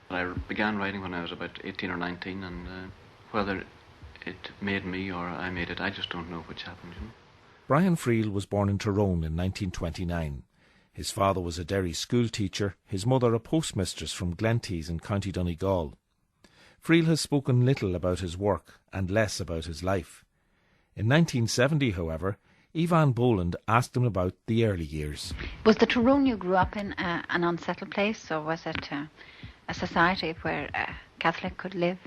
I began writing when I was about 18 or 19, and whether it made me or I made it, I just don't know which happened, you know. Brian Friel was born in Tyrone in 1929. His father was a Derry school teacher, his mother a postmistress from Glentees in County Donegal. Friel has spoken little about his work and less about his life. In 1970, however, Ivan Boland asked him about the early years. Was the Tyrone you grew up in an unsettled place, or was it a society where a Catholic could live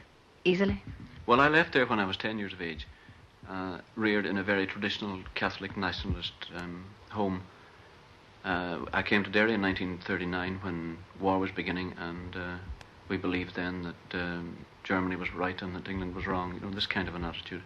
easily? Well, I left there when I was 10 years of age, reared in a very traditional Catholic nationalist home. I came to Derry in 1939 when war was beginning, and we believed then that Germany was right and that England was wrong, you know, this kind of an attitude.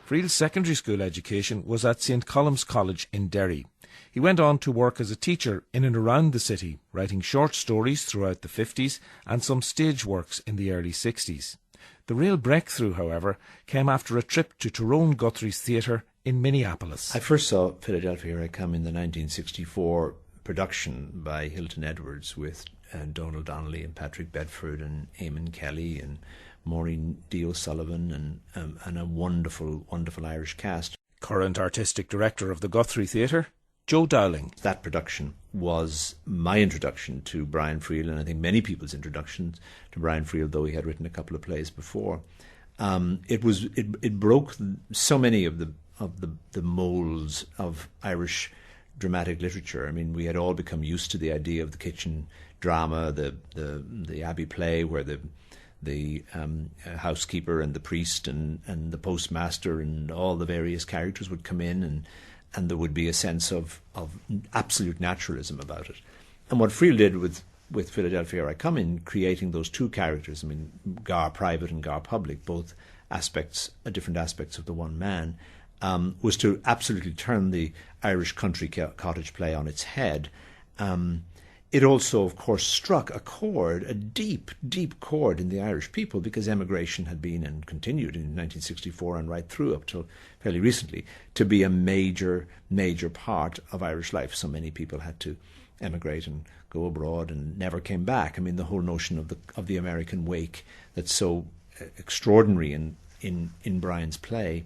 Friel's secondary school education was at St Colum's College in Derry. He went on to work as a teacher in and around the city, writing short stories throughout the 50s and some stage works in the early 60s. The real breakthrough, however, came after a trip to Tyrone Guthrie's Theatre in Minneapolis. I first saw Philadelphia Here I Come in the 1964 production by Hilton Edwards with Donald Donnelly and Patrick Bedford and Eamon Kelly and Maureen D. O'Sullivan and a wonderful, wonderful Irish cast. Current artistic director of the Guthrie Theatre, Joe Dowling. That production was my introduction to Brian Friel, and I think many people's introductions to Brian Friel, though he had written a couple of plays before. It broke so many of the molds of Irish dramatic literature. I mean, we had all become used to the idea of the kitchen drama, the Abbey play, where the housekeeper and the priest and the postmaster and all the various characters would come in, and there would be a sense of absolute naturalism about it. And what Friel did with Philadelphia Here I Come in creating those two characters, I mean, Gar private and Gar public, both different aspects of the one man, was to absolutely turn the Irish country cottage play on its head. It also, of course, struck a deep, deep chord in the Irish people, because emigration had been and continued in 1964 and right through up till fairly recently to be a major, major part of Irish life. So many people had to emigrate and go abroad and never came back. I mean, the whole notion of the American wake that's so extraordinary in Brian's play.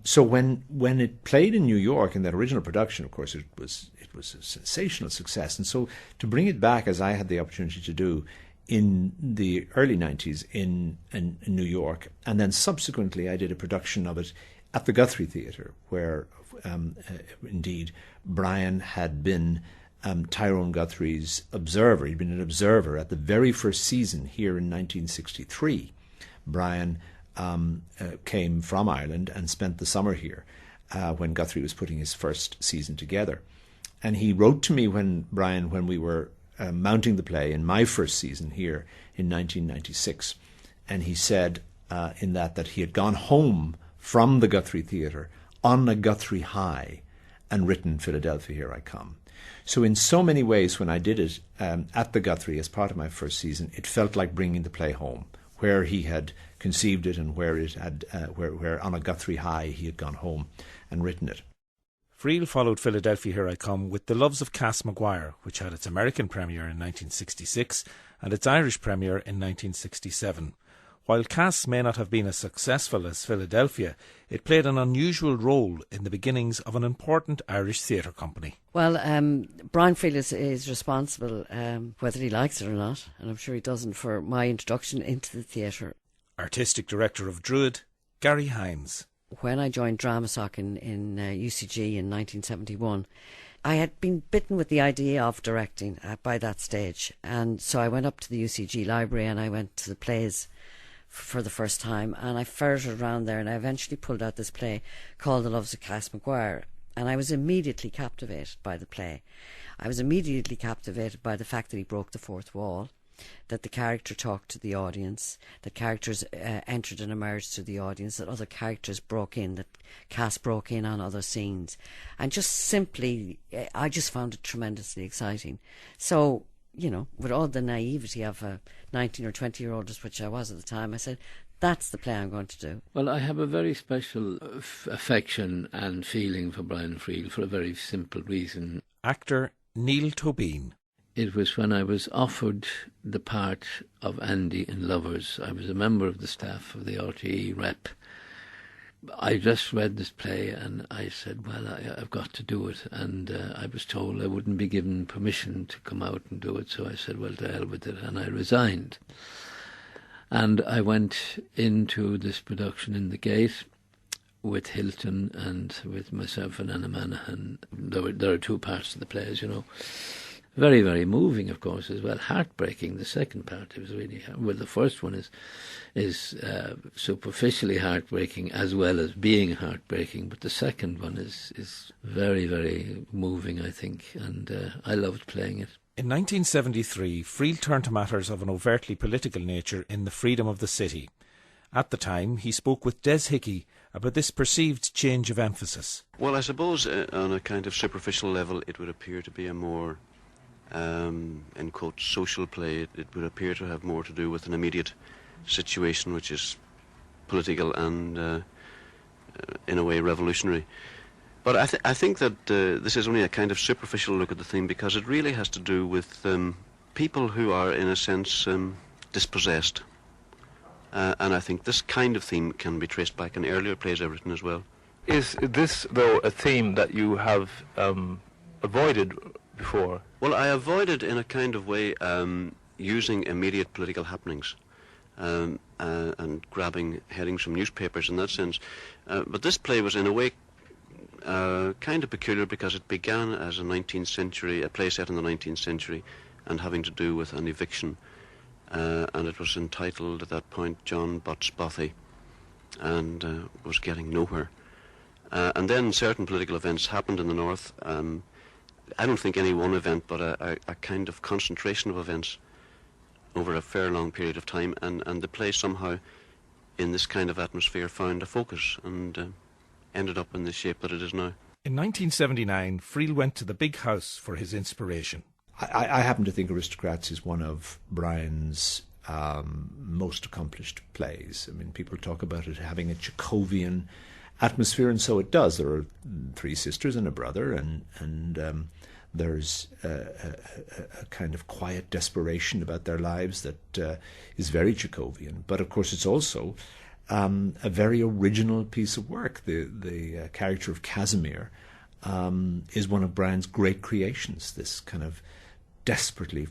So when it played in New York in that original production, of course, it was a sensational success. And so to bring it back, as I had the opportunity to do in the early 90s in New York, and then subsequently I did a production of it at the Guthrie Theatre, where indeed Brian had been Tyrone Guthrie's observer. He'd been an observer at the very first season here in 1963. Brian came from Ireland and spent the summer here when Guthrie was putting his first season together. And he wrote to me when we were mounting the play in my first season here in 1996. And he said in that he had gone home from the Guthrie Theatre on a Guthrie high and written Philadelphia Here I Come. So in so many ways, when I did it at the Guthrie as part of my first season, it felt like bringing the play home, where he had conceived it and where it had, where on a Guthrie high he had gone home and written it. Friel followed Philadelphia Here I Come with The Loves of Cass Maguire, which had its American premiere in 1966 and its Irish premiere in 1967. While Cass may not have been as successful as Philadelphia, it played an unusual role in the beginnings of an important Irish theatre company. Well, Brian Friel is responsible, whether he likes it or not, and I'm sure he doesn't, for my introduction into the theatre. Artistic director of Druid, Garry Hynes. When I joined Dramasoc in UCG in 1971, I had been bitten with the idea of directing by that stage, and so I went up to the UCG library and I went to the plays for the first time, and I ferreted around there and I eventually pulled out this play called The Loves of Cass Maguire, and I was immediately captivated by the play. I was immediately captivated by the fact that he broke the fourth wall, that the character talked to the audience, that characters entered and emerged to the audience, that other characters broke in, that Cass broke in on other scenes, and just simply I just found it tremendously exciting. So, you know, with all the naivety of a 19 or 20-year-old, which I was at the time, I said, that's the play I'm going to do. Well, I have a very special affection and feeling for Brian Friel for a very simple reason. Actor Neil Toíbín. It was when I was offered the part of Andy in Lovers. I was a member of the staff of the RTE rep. I just read this play and I said, well, I've got to do it. And I was told I wouldn't be given permission to come out and do it. So I said, well, to hell with it. And I resigned. And I went into this production in the Gate with Hilton and with myself and Anna Manahan. There are two parts of the play, as you know. Very, very moving, of course, as well. Heartbreaking. The second part, it was really well. The first one is superficially heartbreaking as well as being heartbreaking, but the second one is very, very moving, I think, and I loved playing it. In 1973, Friel turned to matters of an overtly political nature in The Freedom of the City. At the time, he spoke with Des Hickey about this perceived change of emphasis. Well, I suppose on a kind of superficial level, it would appear to be a more in quote social play. It would appear to have more to do with an immediate situation which is political and in a way revolutionary. But I think that this is only a kind of superficial look at the theme, because it really has to do with people who are in a sense dispossessed, and I think this kind of theme can be traced back in earlier plays I've written as well. Is this, though, a theme that you have avoided before? Well, I avoided in a kind of way using immediate political happenings and grabbing headings from newspapers in that sense. But this play was in a way kind of peculiar, because it began as a play set in the 19th century and having to do with an eviction. And it was entitled at that point John Butts Bothy, and was getting nowhere. And then certain political events happened in the North. I don't think any one event, but a kind of concentration of events over a fair long period of time, and the play somehow, in this kind of atmosphere, found a focus and ended up in the shape that it is now. In 1979, Friel went to the Big House for his inspiration. I happen to think Aristocrats is one of Brian's most accomplished plays. I mean, people talk about it having a Chekhovian atmosphere, and so it does. There are three sisters and a brother, and there's a kind of quiet desperation about their lives that is very Chekhovian. But of course, it's also a very original piece of work. The character of Casimir is one of Brian's great creations. This kind of desperately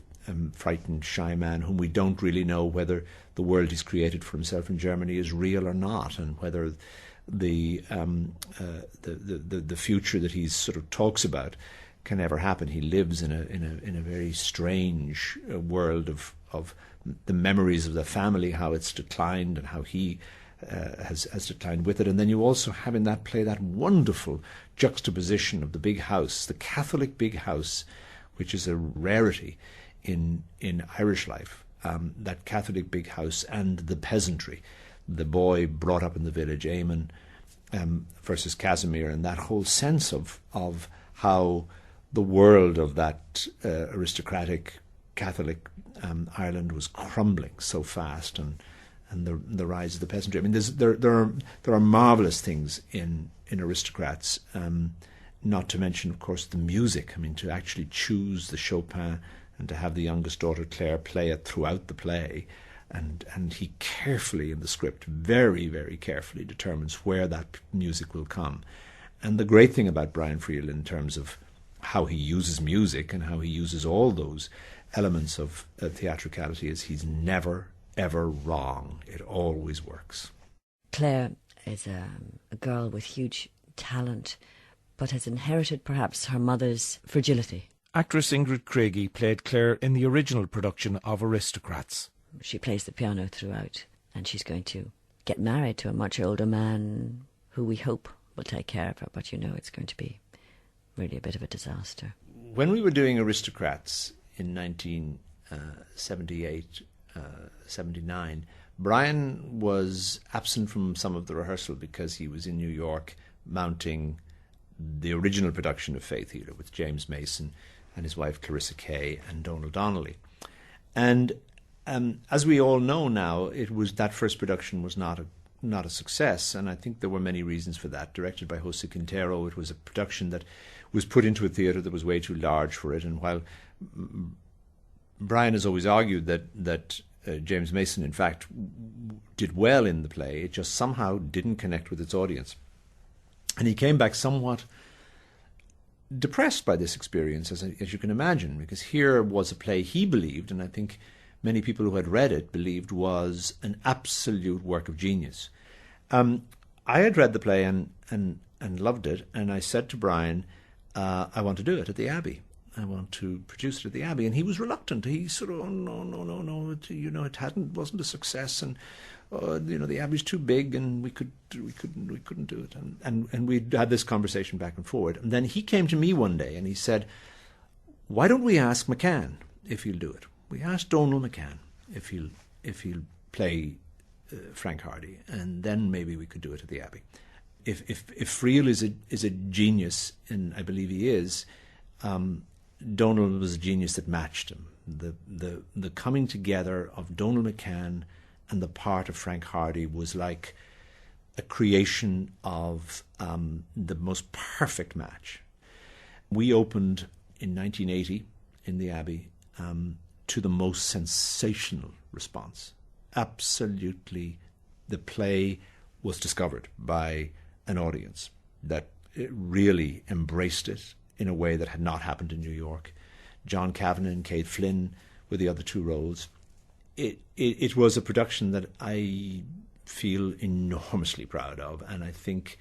frightened, shy man whom we don't really know whether the world he's created for himself in Germany is real or not, and whether the future that he sort of talks about can ever happen. He lives in a very strange world of the memories of the family, how it's declined and how he has declined with it. And then you also have in that play that wonderful juxtaposition of the big house, the Catholic big house, which is a rarity in Irish life, that Catholic big house and the peasantry, the boy brought up in the village, Eamon, versus Casimir, and that whole sense of how the world of that aristocratic Catholic Ireland was crumbling so fast, and the rise of the peasantry. I mean, there are marvellous things in Aristocrats, not to mention, of course, the music. I mean, to actually choose the Chopin and to have the youngest daughter, Claire, play it throughout the play, and he carefully, in the script, very, very carefully determines where that music will come. And the great thing about Brian Friel in terms of how he uses music and how he uses all those elements of theatricality is he's never, ever wrong. It always works. Claire is a girl with huge talent, but has inherited perhaps her mother's fragility. Actress Ingrid Craigie played Claire in the original production of Aristocrats. She plays the piano throughout, and she's going to get married to a much older man who we hope will take care of her, but you know it's going to be really a bit of a disaster. When we were doing Aristocrats in 1978, 79, Brian was absent from some of the rehearsal because he was in New York mounting the original production of Faith Healer with James Mason and his wife Clarissa Kay and Donald Donnelly. And as we all know now, that first production was not a success, and I think there were many reasons for that. Directed by Jose Quintero, it was a production that was put into a theatre that was way too large for it, and while Brian has always argued that James Mason, in fact, did well in the play. It just somehow didn't connect with its audience. And he came back somewhat depressed by this experience, as you can imagine, because here was a play he believed, and I think many people who had read it believed was an absolute work of genius. I had read the play and loved it, and I said to Brian, I want to do it at the Abbey. I want to produce it at the Abbey. And he was reluctant. He sort of, oh, no, it wasn't a success, and the Abbey's too big, and we couldn't do it. And we had this conversation back and forward. And then he came to me one day and he said, why don't we ask McCann if he'll do it? We asked Donal McCann if he'll play Frank Hardy, and then maybe we could do it at the Abbey. If Friel is a genius, and I believe he is, Donal was a genius that matched him. The coming together of Donal McCann and the part of Frank Hardy was like a creation of the most perfect match. We opened in 1980 in the Abbey to the most sensational response. Absolutely, the play was discovered by an audience that really embraced it in a way that had not happened in New York. John Kavanagh and Cade Flynn were the other two roles. It was a production that I feel enormously proud of, and I think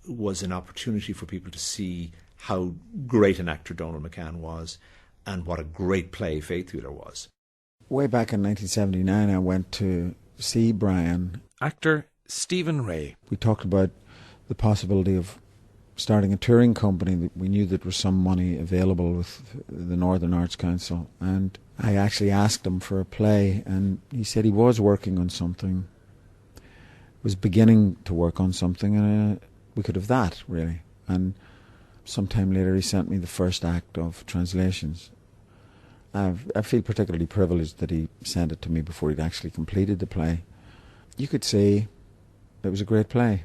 was an opportunity for people to see how great an actor Donal McCann was and what a great play Faith Wheeler was. Way back in 1979, I went to see Brian. Actor Stephen Ray. We talked about the possibility of starting a touring company. We knew that there was some money available with the Northern Arts Council, and I actually asked him for a play, and he said he was working on something, was beginning to work on something, and we could have that, really. And sometime later he sent me the first act of Translations. I feel particularly privileged that he sent it to me before he'd actually completed the play. You could say it was a great play.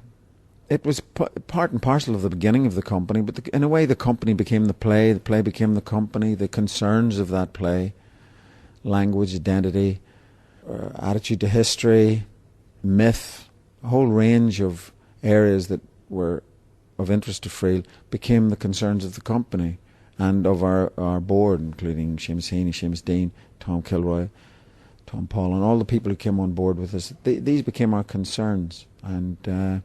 It was part and parcel of the beginning of the company, but in a way the company became the play became the company, the concerns of that play, language, identity, attitude to history, myth, a whole range of areas that were of interest to Friel became the concerns of the company and of our board, including Seamus Heaney, Seamus Dean, Tom Kilroy, Tom Paul, and all the people who came on board with us. These became our concerns, and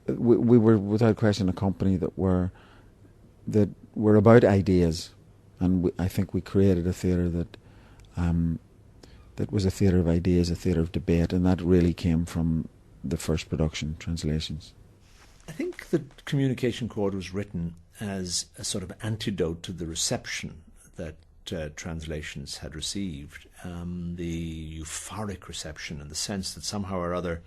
we were without question a company that were about ideas, and I think we created a theatre that was a theatre of ideas, a theatre of debate, and that really came from the first production, Translations. I think the Communication Code was written as a sort of antidote to the reception that Translations had received, the euphoric reception, in the sense that somehow or other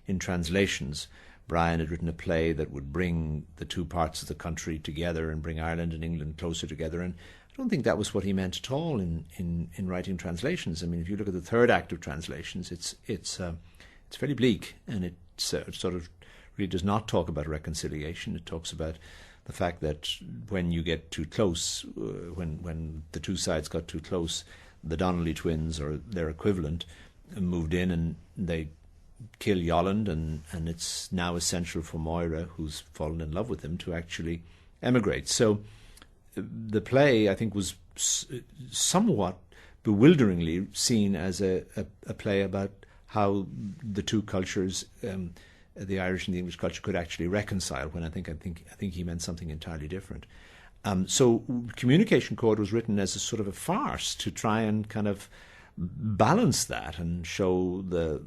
in Translations Brian had written a play that would bring the two parts of the country together and bring Ireland and England closer together, and I don't think that was what he meant at all in writing Translations. I mean, if you look at the third act of Translations, it's very bleak, and it sort of really does not talk about reconciliation. It talks about the fact that when you get too close, when the two sides got too close, the Donnelly twins or their equivalent moved in and they kill Yolland, and it's now essential for Moira, who's fallen in love with him, to actually emigrate. So the play, I think, was somewhat bewilderingly seen as a play about how the two cultures, the Irish and the English culture, could actually reconcile, when I think he meant something entirely different. So Communication Code was written as a sort of a farce to try and kind of balance that and show the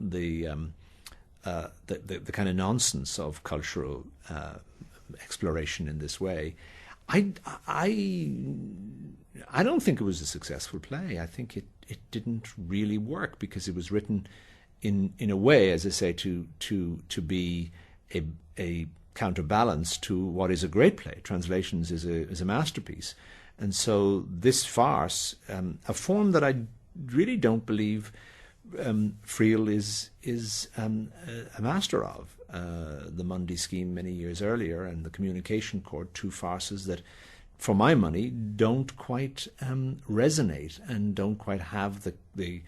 kind of nonsense of cultural exploration in this way. I don't think it was a successful play. I think it didn't really work because it was written in a way, as I say, to be a counterbalance to what is a great play. Translations is a masterpiece, and so this farce, a form that I really don't believe Friel is a master of. The Mundy Scheme many years earlier and the Communication Code, two farces that for my money, don't quite resonate and don't quite have the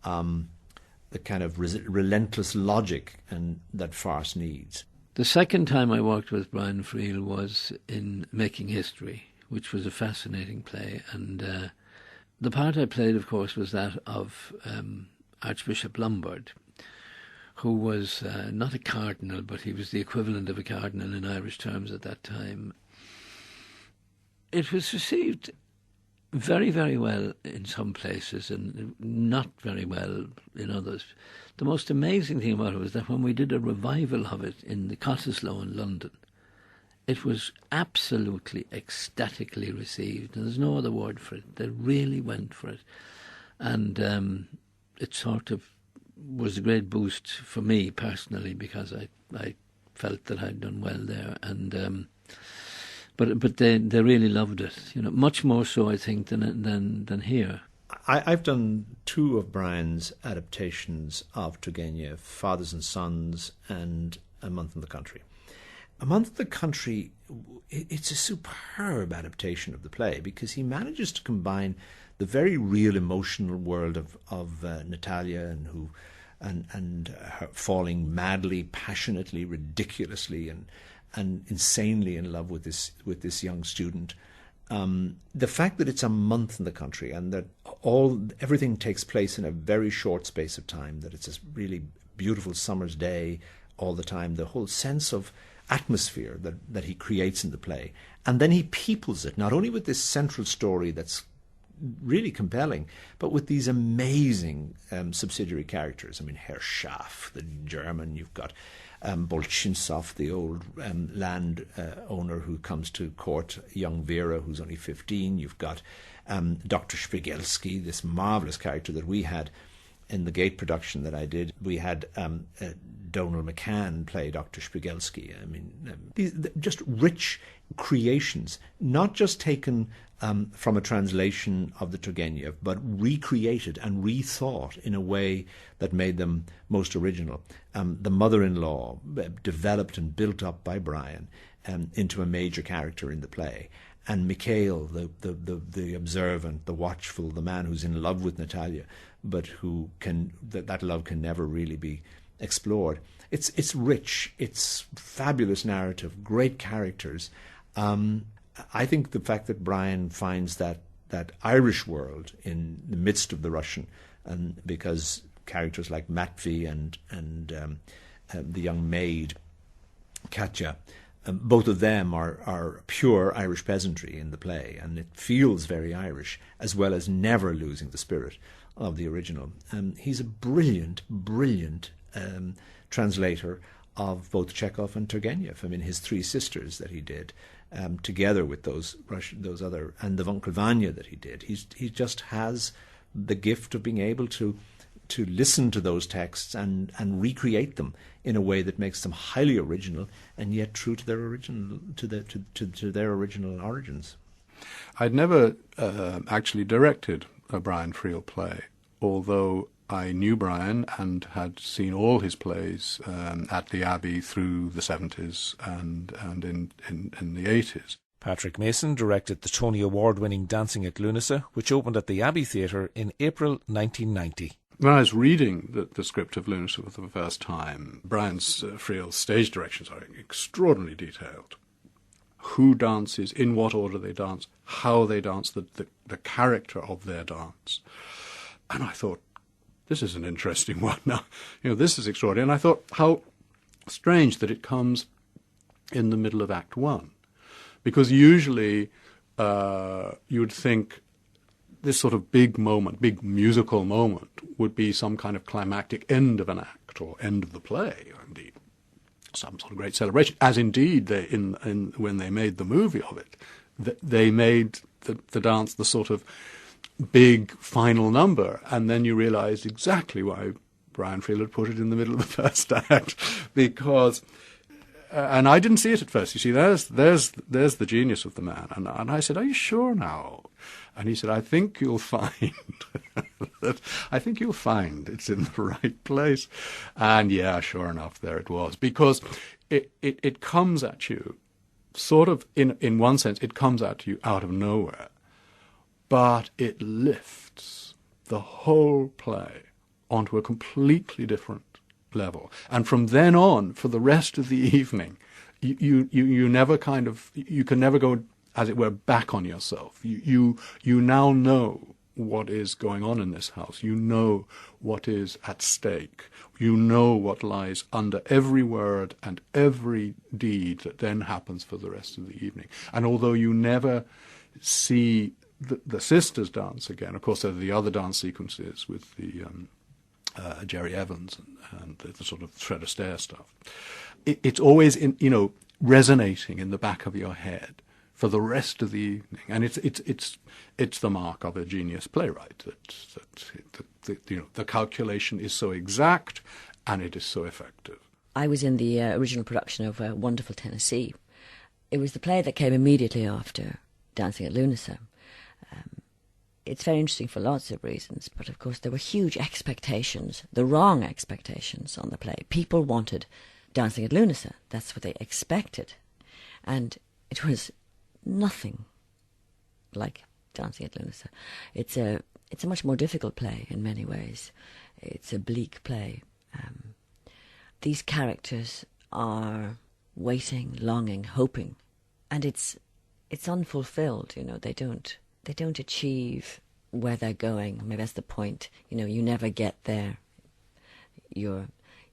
kind of relentless logic and that farce needs. The second time I worked with Brian Friel was in Making History, which was a fascinating play. And the part I played, of course, was that of Archbishop Lombard, who was not a cardinal, but he was the equivalent of a cardinal in Irish terms at that time. It was received very, very well in some places and not very well in others. The most amazing thing about it was that when we did a revival of it in the Cottesloe in London, it was absolutely ecstatically received, and there's no other word for it. They really went for it. And it sort of was a great boost for me personally, because I felt that I'd done well there. And but they really loved it, much more so, I think, than here. I've done two of Brian's adaptations of Turgenev, Fathers and Sons and A Month in the Country. A Month in the Country, it's a superb adaptation of the play, because he manages to combine the very real emotional world of Natalia and her falling madly, passionately, ridiculously and insanely in love with this young student. The fact that it's a month in the country and that everything takes place in a very short space of time, that it's a really beautiful summer's day all the time, the whole sense of atmosphere that he creates in the play. And then he peoples it, not only with this central story that's really compelling, but with these amazing subsidiary characters. I mean, Herr Schaff, the German, you've got Bolchinsov, the old land owner who comes to court young Vera, who's only 15. You've got Dr. Szpigielski, this marvellous character that we had in the Gate production that I did. We had Donald McCann play Dr. Szpigielski. I mean, these just rich creations, not just taken from a translation of the Turgenev, but recreated and rethought in a way that made them most original. The mother-in-law, developed and built up by Brian into a major character in the play. And Mikhail, the observant, the watchful, the man who's in love with Natalia, but who that love can never really be explored. It's rich, it's fabulous narrative, great characters. I think the fact that Brian finds that Irish world in the midst of the Russian, and because characters like Matvey and the young maid Katya, both of them are pure Irish peasantry in the play, and it feels very Irish, as well as never losing the spirit of the original. He's a brilliant translator of both Chekhov and Turgenev. I mean, his Three Sisters that he did, together with those other, and the Uncle Vanya that he did. He just has the gift of being able to listen to those texts and recreate them in a way that makes them highly original and yet true to their original origins. I'd never actually directed a Brian Friel play, although I knew Brian and had seen all his plays at the Abbey through the 70s and in the 80s. Patrick Mason directed the Tony Award-winning Dancing at Lunasa, which opened at the Abbey Theatre in April 1990. When I was reading the script of Lunasa for the first time, Brian's Friel's stage directions are extraordinarily detailed. Who dances, in what order they dance, how they dance, the character of their dance. And I thought, this is an interesting one. Now, this is extraordinary. And I thought, how strange that it comes in the middle of Act 1. Because usually you would think this sort of big moment, big musical moment, would be some kind of climactic end of an act or end of the play, or indeed some sort of great celebration, as indeed they, when they made the movie of it, they made the dance the sort of big final number, and then you realised exactly why Brian Friel had put it in the middle of the first act, because and I didn't see it at first. You see, there's the genius of the man, and I said, "Are you sure now?" And he said, "I think you'll find it's in the right place." And yeah, sure enough, there it was, because it comes at you sort of, in one sense, it comes at you out of nowhere, but it lifts the whole play onto a completely different level. And from then on, for the rest of the evening, you never you can never go, as it were, back on yourself. You now know what is going on in this house. You know what is at stake. You know what lies under every word and every deed that then happens for the rest of the evening. And although you never see the sisters dance again, of course there are the other dance sequences with the Jerry Evans and the sort of Fred Astaire stuff. It's always resonating in the back of your head for the rest of the evening, and it's the mark of a genius playwright that the calculation is so exact and it is so effective. I was in the original production of Wonderful Tennessee. It was the play that came immediately after Dancing at Lunacy. It's very interesting for lots of reasons, but of course there were huge expectations, the wrong expectations on the play. People wanted Dancing at Lunacy. That's what they expected, and it was nothing like Dancing at Lunacy. It's a much more difficult play in many ways. It's a bleak play. These characters are waiting, longing, hoping, and it's unfulfilled. They don't achieve where they're going. Maybe that's the point. You never get there. You're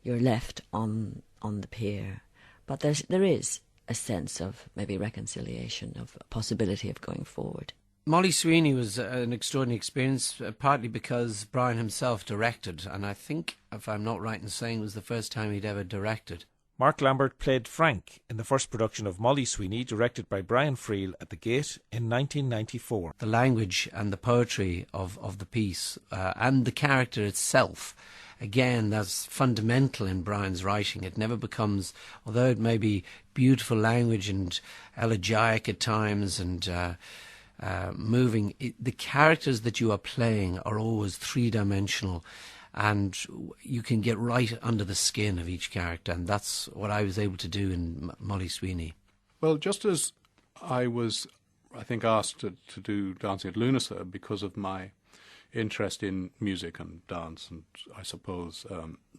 left on the pier, but there is a sense of maybe reconciliation, of a possibility of going forward. Molly Sweeney was an extraordinary experience, partly because Brian himself directed, and I think, if I'm not right in saying, it was the first time he'd ever directed. Mark Lambert played Frank in the first production of Molly Sweeney, directed by Brian Friel at the Gate in 1994. The language and the poetry of the piece and the character itself, again, that's fundamental in Brian's writing. It never becomes, although it may be beautiful language and elegiac at times and moving, the characters that you are playing are always three-dimensional, and you can get right under the skin of each character, and that's what I was able to do in Molly Sweeney. Well, just as I was, I think, asked to do Dancing at Lunacy because of my interest in music and dance and, I suppose,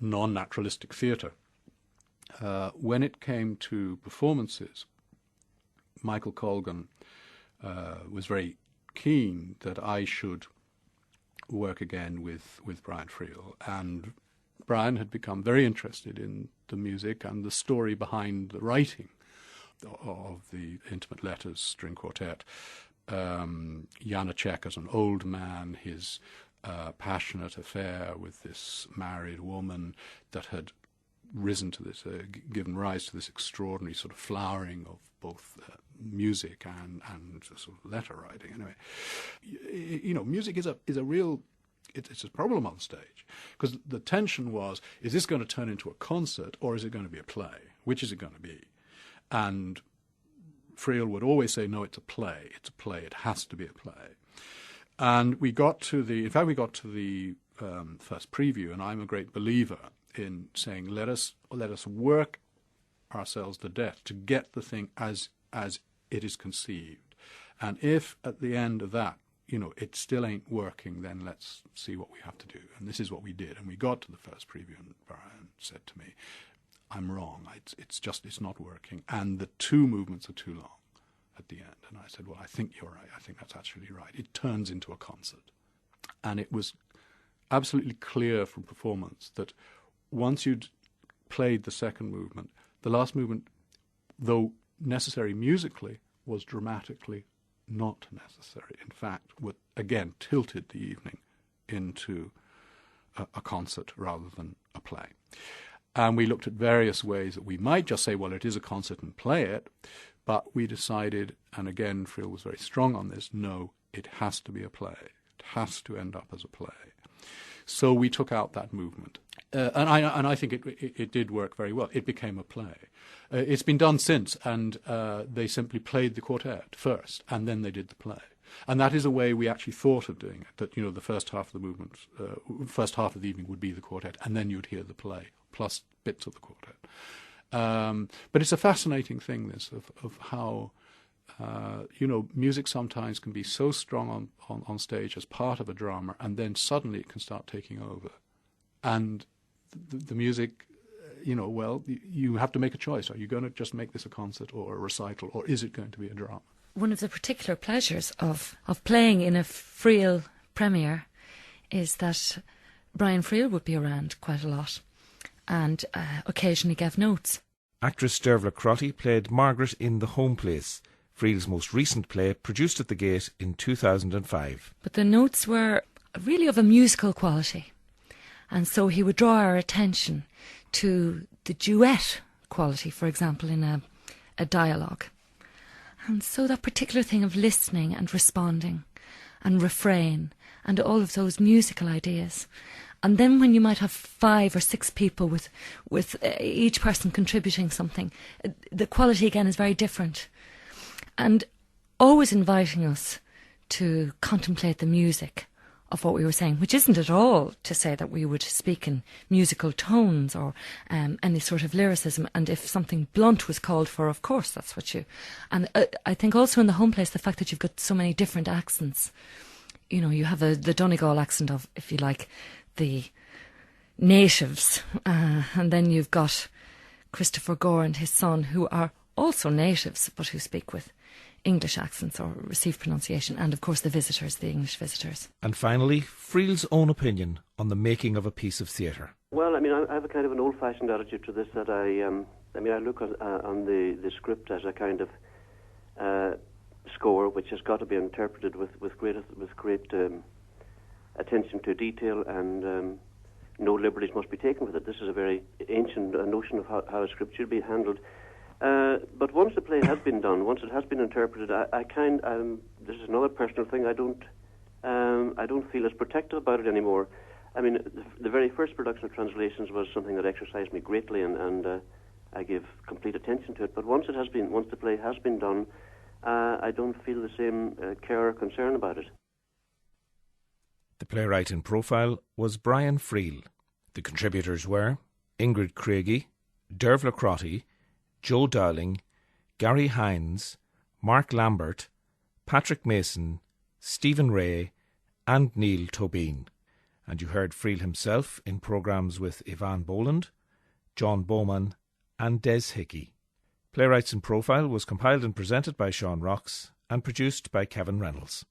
non-naturalistic theatre, when it came to performances, Michael Colgan was very keen that I should work again with Brian Friel, and Brian had become very interested in the music and the story behind the writing of the Intimate Letters string quartet. Janacek as an old man, his passionate affair with this married woman that had risen to this, given rise to this extraordinary sort of flowering of both music and sort of letter writing. Anyway, music is a real, it's a problem on the stage, because the tension was, is this going to turn into a concert or is it going to be a play? Which is it going to be? And Friel would always say, no, it's a play, it has to be a play. And we got to the first preview, and I'm a great believer in saying, let us work ourselves to death to get the thing as it is conceived. And if at the end of that, it still ain't working, then let's see what we have to do. And this is what we did. And we got to the first preview, and Brian said to me, I'm wrong. It's not working. And the two movements are too long at the end. And I said, well, I think you're right. I think that's actually right. It turns into a concert. And it was absolutely clear from performance that once you'd played the second movement, the last movement, though necessary musically, was dramatically not necessary. In fact, what again tilted the evening into a concert rather than a play. And we looked at various ways that we might just say, well, it is a concert and play it, but we decided, and again, Friel was very strong on this, no, it has to be a play. It has to end up as a play. So we took out that movement. And I think it did work very well. It became a play. It's been done since, and they simply played the quartet first, and then they did the play. And that is a way we actually thought of doing it, that, the first half of the movement, first half of the evening would be the quartet, and then you'd hear the play, plus bits of the quartet. But it's a fascinating thing, this, of how, music sometimes can be so strong on stage as part of a drama, and then suddenly it can start taking over. And the music, you have to make a choice. Are you going to just make this a concert or a recital, or is it going to be a drama? One of the particular pleasures of playing in a Friel premiere is that Brian Friel would be around quite a lot and occasionally gave notes. Actress Dearbhla Crotty played Margaret in The Home Place, Friel's most recent play, produced at the Gate in 2005. But the notes were really of a musical quality, and so he would draw our attention to the duet quality, for example, in a dialogue. And so that particular thing of listening and responding and refrain and all of those musical ideas. And then when you might have 5 or 6 people with each person contributing something, the quality again is very different. And always inviting us to contemplate the music of what we were saying, which isn't at all to say that we would speak in musical tones or any sort of lyricism. And if something blunt was called for, of course, that's what you... And I think also in The Home Place, the fact that you've got so many different accents. You have the Donegal accent of, if you like, the natives. And then you've got Christopher Gore and his son, who are also natives, but who speak with English accents or receive pronunciation, and of course the visitors, the English visitors. And finally, Friel's own opinion on the making of a piece of theatre. Well, I have a kind of an old-fashioned attitude to this, that I look on the script as a kind of score which has got to be interpreted with great attention to detail, and no liberties must be taken with it. This is a very ancient notion of how a script should be handled. But once the play has been done, once it has been interpreted, this is another personal thing. I don't feel as protective about it anymore. I mean, the very first production of Translations was something that exercised me greatly, and I give complete attention to it. But once the play has been done, I don't feel the same care or concern about it. The playwright in profile was Brian Friel. The contributors were Ingrid Craigie, Dearbhla Crotty, Joe Dowling, Garry Hynes, Mark Lambert, Patrick Mason, Stephen Ray and Neil Toíbín. And you heard Friel himself in programmes with Yvonne Boland, John Bowman and Des Hickey. Playwrights in Profile was compiled and presented by Sean Rocks and produced by Kevin Reynolds.